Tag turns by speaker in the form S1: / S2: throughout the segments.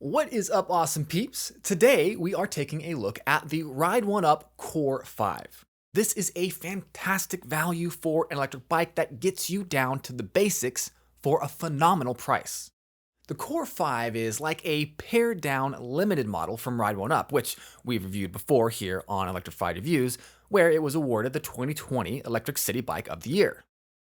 S1: What is up, awesome peeps? Today we are taking a look at the Ride1UP Core-5. This is a fantastic value for an electric bike that gets you down to the basics for a phenomenal price. The Core-5 is like a pared down limited model from Ride1UP, which we've reviewed before here on Electrified Reviews, where it was awarded the 2020 Electric City Bike of the Year.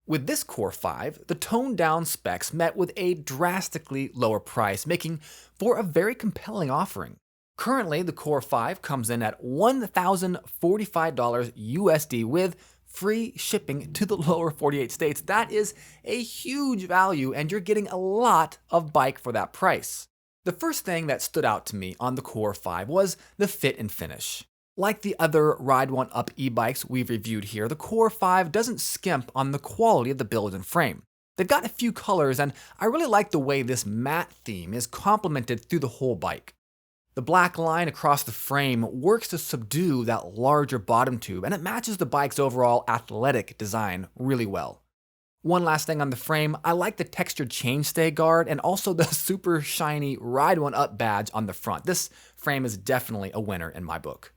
S1: With this Core-5, the toned-down specs met with a drastically lower price, making for a very compelling offering. Currently, the Core-5 comes in at $1,045 USD with free shipping to the lower 48 states. That is a huge value, and you're getting a lot of bike for that price. The first thing that stood out to me on the Core-5 was the fit and finish. Like the other Ride1UP e-bikes we've reviewed here, the Core-5 doesn't skimp on the quality of the build and frame. They've got a few colors, and I really like the way this matte theme is complemented through the whole bike. The black line across the frame works to subdue that larger bottom tube, and it matches the bike's overall athletic design really well. One last thing on the frame, I like the textured chainstay guard and also the super shiny Ride1UP badge on the front. This frame is definitely a winner in my book.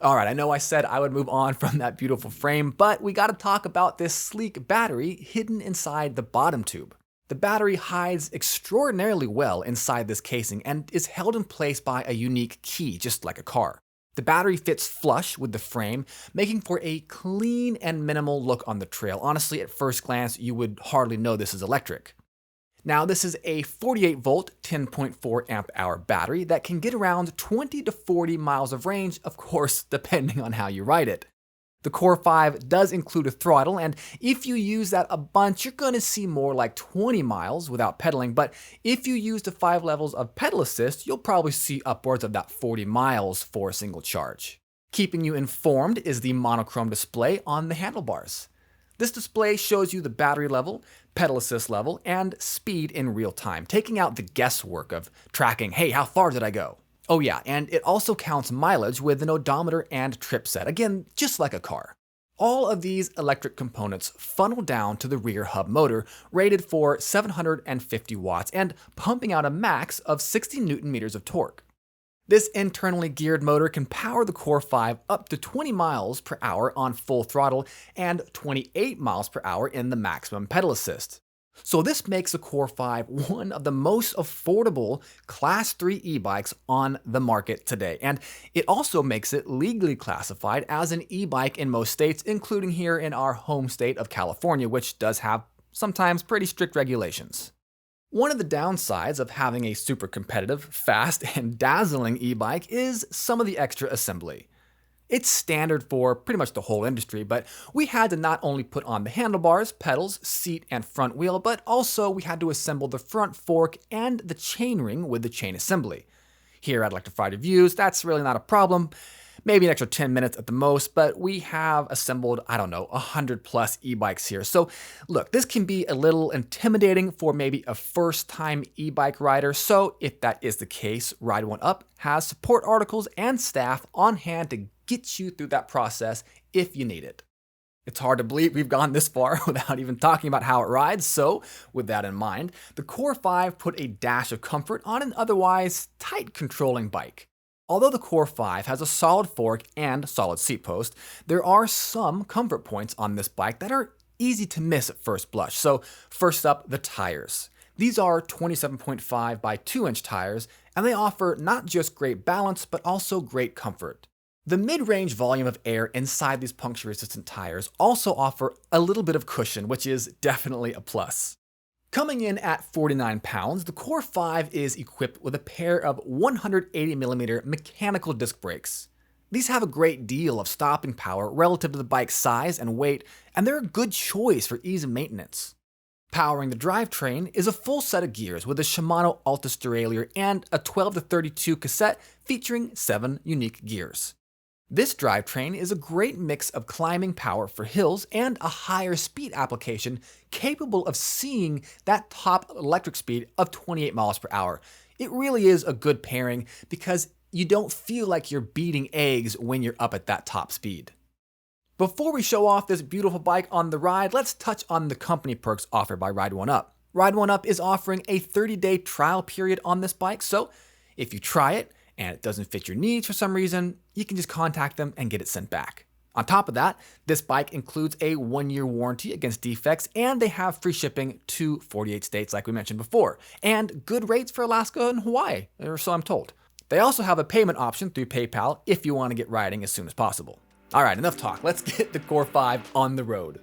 S1: Alright, I know I said I would move on from that beautiful frame, but we gotta talk about this sleek battery hidden inside the bottom tube. The battery hides extraordinarily well inside this casing and is held in place by a unique key, just like a car. The battery fits flush with the frame, making for a clean and minimal look on the trail. Honestly, at first glance, you would hardly know this is electric. Now, this is a 48-volt, 10.4 amp hour battery that can get around 20 to 40 miles of range, of course, depending on how you ride it. The Core-5 does include a throttle, and if you use that a bunch, you're going to see more like 20 miles without pedaling, but if you use the 5 levels of pedal assist, you'll probably see upwards of that 40 miles for a single charge. Keeping you informed is the Monochrome Display on the handlebars. This display shows you the battery level, pedal assist level, and speed in real time, taking out the guesswork of tracking, hey, how far did I go? Oh yeah, and it also counts mileage with an odometer and trip set, again, just like a car. All of these electric components funnel down to the rear hub motor, rated for 750 watts and pumping out a max of 60 Newton meters of torque. This internally geared motor can power the Core-5 up to 20 miles per hour on full throttle and 28 miles per hour in the maximum pedal assist. So this makes the Core-5 one of the most affordable Class 3 e-bikes on the market today. And it also makes it legally classified as an e-bike in most states, including here in our home state of California, which does have sometimes pretty strict regulations. One of the downsides of having a super competitive, fast, and dazzling e-bike is some of the extra assembly. It's standard for pretty much the whole industry, but we had to not only put on the handlebars, pedals, seat, and front wheel, but also we had to assemble the front fork and the chainring with the chain assembly. Here at Electrified Reviews, that's really not a problem. Maybe an extra 10 minutes at the most, but we have assembled, 100 plus e-bikes here. So look, this can be a little intimidating for maybe a first-time e-bike rider. So if that is the case, Ride1UP has support articles and staff on hand to get you through that process if you need it. It's hard to believe we've gone this far without even talking about how it rides, so with that in mind, the Core-5 put a dash of comfort on an otherwise tight controlling bike. Although the Core-5 has a solid fork and solid seat post, there are some comfort points on this bike that are easy to miss at first blush. So first up, the tires. These are 27.5 by 2-inch tires, and they offer not just great balance, but also great comfort. The mid-range volume of air inside these puncture-resistant tires also offer a little bit of cushion, which is definitely a plus. Coming in at 49 pounds, the Core-5 is equipped with a pair of 180mm mechanical disc brakes. These have a great deal of stopping power relative to the bike's size and weight, and they're a good choice for ease of maintenance. Powering the drivetrain is a full set of gears with a Shimano Altus derailleur and a 12-32 cassette featuring 7 unique gears. This drivetrain is a great mix of climbing power for hills and a higher speed application capable of seeing that top electric speed of 28 miles per hour. It really is a good pairing because you don't feel like you're beating eggs when you're up at that top speed. Before we show off this beautiful bike on the ride, let's touch on the company perks offered by Ride1UP. Ride1UP is offering a 30-day trial period on this bike, so If you try it and it doesn't fit your needs for some reason, you can just contact them and get it sent back. On top of that, this bike includes a 1-year warranty against defects, and they have free shipping to 48 states like we mentioned before, and good rates for Alaska and Hawaii, or so I'm told. They also have a payment option through PayPal if you want to get riding as soon as possible. All right, enough talk. Let's get the Core-5 on the road.